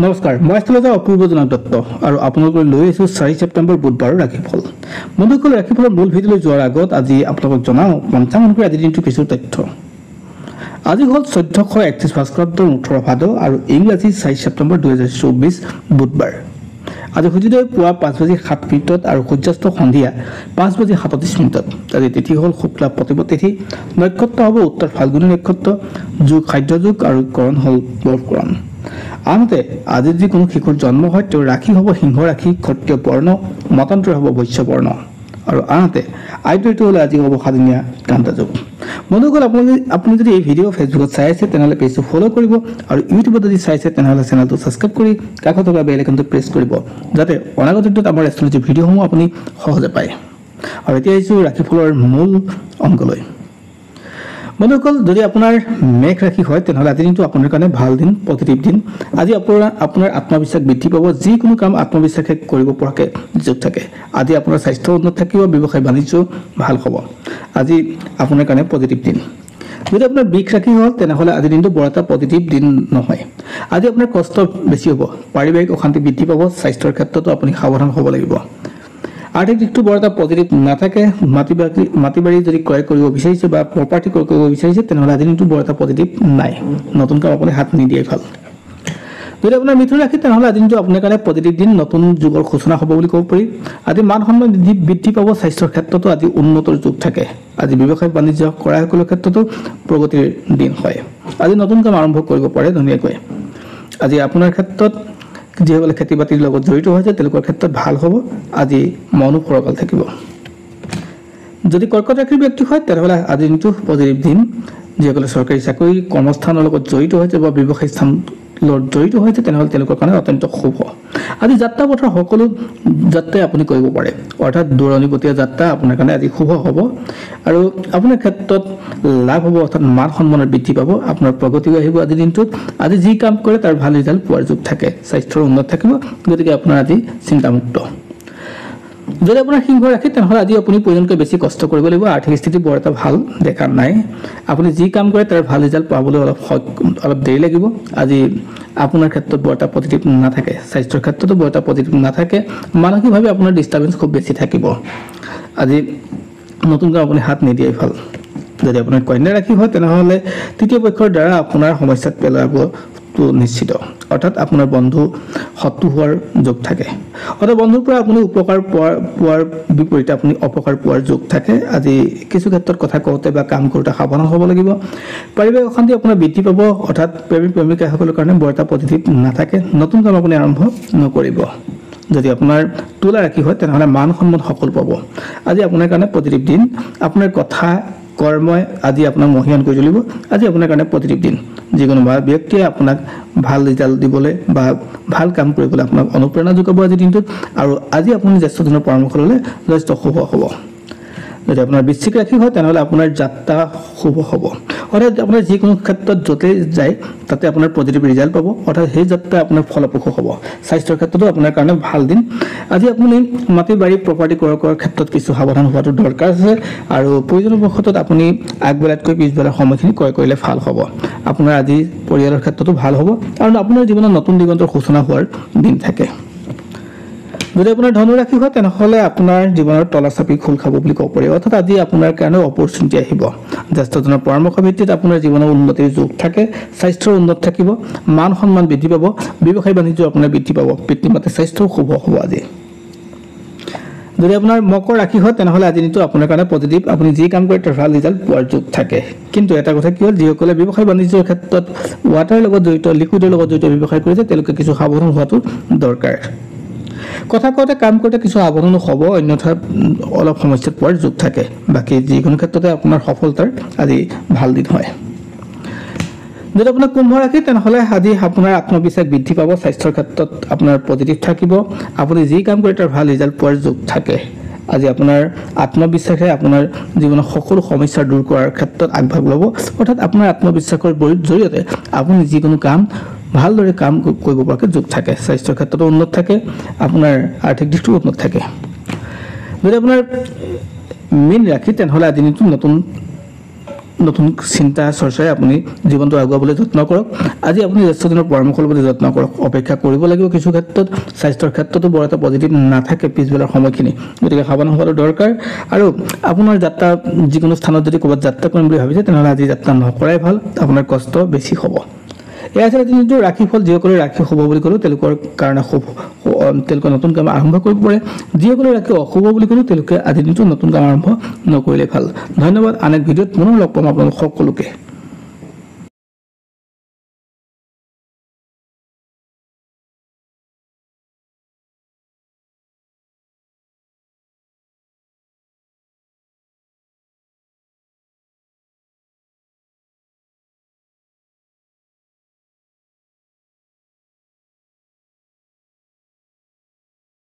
নমস্কাৰ মই আস্থলতা অপূৰ্ব জনক দত্ত আৰু আপোনালোকৰ লৈ আহিছো 4 ছেপ্টেম্বৰ বুধবাৰৰ ৰাশিফল বন্ধুসকল ৰাশিফলৰ মূল ভিডিঅ'লৈ যোৱাৰ আগত আজি আপোনালোকক জনাও পঞ্চাংগ অনুসৰি আজি দিনটো কিছু তথ্য আজি হ'ল 1431 ভাস্কৰাব্দ 18 ভাদ আৰু ইংৰাজী 4 ছেপ্টেম্বৰ 2024 বুধবাৰ আজি সূৰ্যোদয় পুৱা 5:07 আৰু সূৰ্যাস্ত সন্ধিয়া 5:37 আজি তিথি হ'ল শুক্লা প্ৰতিপদ তিথি নক্ষত্ৰ হ'ব উত্তৰ ফাল্গুনী নক্ষত্ৰ যোগ খাদ্য যোগ আৰু কৰণ হ'ল বৰকৰণ আনহাতে আজি যদি কোনো শিশুৰ জন্ম হয় তেওঁ ৰাশি হ'ব সিংহ ৰাশি ক্ষত্ৰিয় বৰ্ণ মতান্তৰ হ'ব বৈশ্য বৰ্ণ আৰু আনহাতে আইডলটো হ'ল আজি হ'ব সাদিনীয়া কান্তা যোগ বন্ধুসকল আপুনি যদি এই ভিডিঅ' ফেচবুকত চাই আছে তেনেহ'লে পেজটো ফ'ল' কৰিব আৰু ইউটিউবত যদি চাইছে তেনেহ'লে চেনেলটো ছাবস্ক্ৰাইব কৰি কাষত থকা বেল আইকনটো প্ৰেছ কৰিব যাতে অনাগত দিনত আমাৰ এষ্ট্ৰলজি ভিডিঅ'সমূহ আপুনি সহজে পায় আৰু এতিয়া আহিছোঁ ৰাশিফলৰ মূল অংকলৈ বন্ধুসকল যদি আপোনাৰ মেঘ ৰাশি হয় তেনেহ'লে আজি দিনটো আপোনাৰ কাৰণে ভাল দিন পজিটিভ দিন আজি আপোনাৰ আত্মবিশ্বাস বৃদ্ধি পাব যিকোনো কাম আত্মবিশ্বাসে কৰিব পৰাকৈ যোগ থাকে আজি আপোনাৰ স্বাস্থ্য উন্নত থাকিব ব্যৱসায় বাণিজ্য ভাল হ'ব আজি আপোনাৰ কাৰণে পজিটিভ দিন যদি আপোনাৰ বিষ ৰাশি হয় তেনেহ'লে আজি দিনটো বৰ এটা পজিটিভ দিন নহয় আজি আপোনাৰ কষ্ট বেছি হ'ব পাৰিবাৰিক অশান্তি বৃদ্ধি পাব স্বাস্থ্যৰ ক্ষেত্ৰতো আপুনি সাৱধান হ'ব লাগিব আৰ্থিক দিশটো বৰ এটা পজিটিভ নাথাকে মাটি বাৰী যদি ক্ৰয় কৰিব বিচাৰিছে বা প্ৰপাৰ্টি ক্ৰয় কৰিব বিচাৰিছে তেনেহ'লে আজি দিনটো বৰ এটা পজিটিভ নাই নতুন কাম আপুনি হাত নিদিয়াই ভাল যদি আপোনাৰ মিথুন ৰাশি তেনেহ'লে আজি দিনটো আপোনাৰ কাৰণে পজিটিভ দিন নতুন যুগৰ সূচনা হ'ব বুলি ক'ব পাৰি আজি মান সন্মান বৃদ্ধি পাব স্বাস্থ্যৰ ক্ষেত্ৰতো আজি উন্নতৰ যুগ থাকে আজি ব্যৱসায় বাণিজ্য কৰাসকলৰ ক্ষেত্ৰতো প্ৰগতিৰ দিন হয় আজি নতুন কাম আৰম্ভ কৰিব পাৰে ধুনীয়াকৈ আজি আপোনাৰ ক্ষেত্ৰত যিসকলে খেতি বাতিৰ লগত জড়িত হৈছে তেওঁলোকৰ ক্ষেত্ৰত ভাল হ'ব আজি মনো ফৰকাল থাকিব যদি কৰ্কট ৰাশিৰ ব্যক্তি হয় তেনেহ'লে আজি দিনটো পজিটিভ দিন যিসকলে চৰকাৰী চাকৰি কৰ্মস্থানৰ লগত জড়িত হৈছে বা ব্যৱসায় স্থান লগত জড়িত হৈছে তেনেহ'লে তেওঁলোকৰ কাৰণে অত্যন্ত শুভ আজি যাত্ৰা পথৰ সকলো যাত্ৰাই আপুনি কৰিব পাৰে অৰ্থাৎ দূৰণিবতীয়া যাত্ৰা আপোনাৰ কাৰণে আজি শুভ হ'ব আৰু আপোনাৰ ক্ষেত্ৰত লাভ হ'ব অৰ্থাৎ মান সন্মানৰ বৃদ্ধি পাব আপোনাৰ প্ৰগতি আহিব আজি দিনটোত আজি যি কাম কৰে তাৰ ভাল ৰিজাল্ট পোৱাৰ যোগ থাকে স্বাস্থ্যৰ উন্নত থাকিব গতিকে আপোনাৰ আজি চিন্তামুক্ত যদি আপোনাৰ সিংহ ৰাশি তেনেহ'লে আজি আপুনি প্ৰয়োজনকৈ বেছি কষ্ট কৰিব লাগিব আৰ্থিক স্থিতি বৰ এটা ভাল দেখা নাই আপুনি যি কাম কৰে তাৰ ভাল ৰিজাল্ট পাবলৈ অলপ দেৰি লাগিব আজি আপোনাৰ ক্ষেত্ৰত বৰ এটা পজিটিভ নাথাকে স্বাস্থ্যৰ ক্ষেত্ৰতো বৰ এটা পজিটিভ নাথাকে মানসিকভাৱে আপোনাৰ ডিষ্টাৰ্বেঞ্চ খুব বেছি থাকিব আজি নতুন কাম আপুনি হাত নিদিয়াই ভাল যদি আপোনাৰ কন্যা ৰাশি হয় তেনেহ'লে তৃতীয় পক্ষৰ দ্বাৰা আপোনাৰ সমস্যাত পেলাব নিশ্চিত অৰ্থাৎ আপোনাৰ বন্ধু শত্ৰু হোৱাৰ যোগ থাকে অৰ্থাৎ বন্ধুৰ পৰা আপুনি উপকাৰ পোৱাৰ বিপৰীতে আপুনি অপকাৰ পোৱাৰ যোগ থাকে আজি কিছু ক্ষেত্ৰত কথা কওঁতে বা কাম কৰোঁতে সাৱধান হ'ব লাগিব পাৰিবাৰিক অশান্তি আপোনাৰ বৃদ্ধি পাব অৰ্থাৎ প্ৰেমিক প্ৰেমিকাসকলৰ কাৰণে বৰ এটা পজিটিভ নাথাকে নতুন কাম আপুনি আৰম্ভ নকৰিব যদি আপোনাৰ তুলা ৰাশি হয় তেনেহ'লে মান সন্মান সকলো পাব আজি আপোনাৰ কাৰণে পজিটিভ দিন আপোনাৰ কথা কৰ্মই আজি আপোনাক মহিয়ান কৰি তুলিব আজি আপোনাৰ কাৰণে পজিটিভ দিন যিকোনো ব্যক্তিয়ে আপোনাক ভাল ৰিজাল্ট দিবলৈ বা ভাল কাম কৰিবলৈ আপোনাক অনুপ্ৰেৰণা যোগাব আজি দিনটোত আৰু আজি আপুনি জ্যেষ্ঠজনৰ পৰামৰ্শ ল'লে যথেষ্ট শুভ হ'ব যদি আপোনাৰ বৃশ্চিক ৰাশি হয় তেনেহ'লে আপোনাৰ যাত্ৰা শুভ হ'ব অৰ্থাৎ আপোনাৰ যিকোনো ক্ষেত্ৰত য'তে যায় তাতে আপোনাৰ পজিটিভ ৰিজাল্ট পাব অৰ্থাৎ সেই যাত্ৰা আপোনাৰ ফলপ্ৰসূ হ'ব স্বাস্থ্যৰ ক্ষেত্ৰতো আপোনাৰ কাৰণে ভাল দিন আজি আপুনি মাটি বাৰী প্ৰপাৰ্টি ক্ৰয় কৰাৰ ক্ষেত্ৰত কিছু সাৱধান হোৱাটো দৰকাৰ আছে আৰু প্ৰয়োজনবশতঃ আপুনি আগবেলাতকৈ পিছবেলা সময়খিনি ক্ৰয় কৰিলে ভাল হ'ব আপোনাৰ আজি পৰিয়ালৰ ক্ষেত্ৰতো ভাল হ'ব আৰু আপোনাৰ জীৱনত নতুন দিগন্তৰ সূচনা হোৱাৰ দিন থাকে যদি আপোনাৰ ধনু ৰাশি হয় তেনেহ'লে আপোনাৰ জীৱনৰ তলা চাপি খোল খাব বুলি ক'ব পাৰি অৰ্থাৎ আজি আপোনাৰ কাৰণে অপৰচুনিটি আহিব জ্যেষ্ঠজনৰ পৰামৰ্শ ভিত্তিত আপোনাৰ জীৱনৰ উন্নতিৰ যোগ থাকে স্বাস্থ্যৰ উন্নত থাকিব মান সন্মান বৃদ্ধি পাব ব্যৱসায় বাণিজ্য আপোনাৰ বৃদ্ধি পাব পিতৃ মাতৃৰ স্বাস্থ্যও শুভ হ'ব আজি যদি আপোনাৰ মকৰ ৰাশি হয় তেনেহ'লে আজি দিনটো আপোনাৰ কাৰণে পজিটিভ আপুনি যি কাম কৰে তাৰ ভাল ৰিজাল্ট পোৱাৰ যোগ থাকে কিন্তু এটা কথা কি হ'ল যিসকলে ব্যৱসায় বাণিজ্যৰ ক্ষেত্ৰত ৱাটাৰৰ লগত জড়িত লিকুইডৰ লগত জড়িত ব্যৱসায় কৰিছে তেওঁলোকে কিছু সাৱধান হোৱাটো দৰকাৰ কথা কওঁতে কাম কৰোঁতে কিছু সাৱধান হ'ব অন্যথা অলপ সমস্যাত পোৱাৰ যোগ থাকে বাকী যিকোনো ক্ষেত্ৰতে আপোনাৰ সফলতাৰ আজি ভাল দিন হয় যদি আপোনাৰ কুম্ভ ৰাশি তেনেহ'লে আজি আপোনাৰ আত্মবিশ্বাস বৃদ্ধি পাব স্বাস্থ্যৰ ক্ষেত্ৰত আপোনাৰ পজিটিভ থাকিব আপুনি যি কাম কৰে তাৰ ভাল ৰিজাল্ট পোৱাৰ যোগ থাকে আজি আপোনাৰ আত্মবিশ্বাসে আপোনাৰ জীৱনৰ সকলো সমস্যা দূৰ কৰাৰ ক্ষেত্ৰত আগভাগ ল'ব অৰ্থাৎ আপোনাৰ আত্মবিশ্বাসৰ জৰিয়তে আপুনি যিকোনো কাম ভালদৰে কাম কৰিব পৰাকৈ যোগ থাকে স্বাস্থ্যৰ ক্ষেত্ৰতো উন্নত থাকে আপোনাৰ আৰ্থিক দিশটো উন্নত থাকে যদি আপোনাৰ মীন ৰাশি তেনেহ'লে আজি দিনটো নতুন নতুন চিন্তা চৰ্চাৰে আপুনি জীৱনটো আগুৱাবলৈ যত্ন কৰক আজি আপুনি জ্যেষ্ঠজনৰ পৰামৰ্শ ল'বলৈ যত্ন কৰক অপেক্ষা কৰিব লাগিব কিছু ক্ষেত্ৰত স্বাস্থ্যৰ ক্ষেত্ৰতো বৰ এটা পজিটিভ নাথাকে পিছবেলাৰ সময়খিনি গতিকে সাৱধান হোৱাটো দৰকাৰ আৰু আপোনাৰ যাত্ৰা যিকোনো স্থানত যদি ক'ৰবাত যাত্ৰা কৰিম বুলি ভাবিছে তেনেহ'লে আজি যাত্ৰা নকৰাই ভাল আপোনাৰ কষ্ট বেছি হ'ব এয়া আছিল কিন্তু ৰাশিফল যিসকলে ৰাশি শুভ বুলি ক'লোঁ তেওঁলোকৰ কাৰণে শুভ তেওঁলোকে নতুন কাম আৰম্ভ কৰিব পাৰে যিসকলে ৰাশি অশুভ বুলি ক'লোঁ তেওঁলোকে আজি দিনটো নতুন কাম আৰম্ভ নকৰিলে ভাল ধন্যবাদ আন এক ভিডিঅ'ত পুনৰ লগ পাম আপোনালোক সকলোকে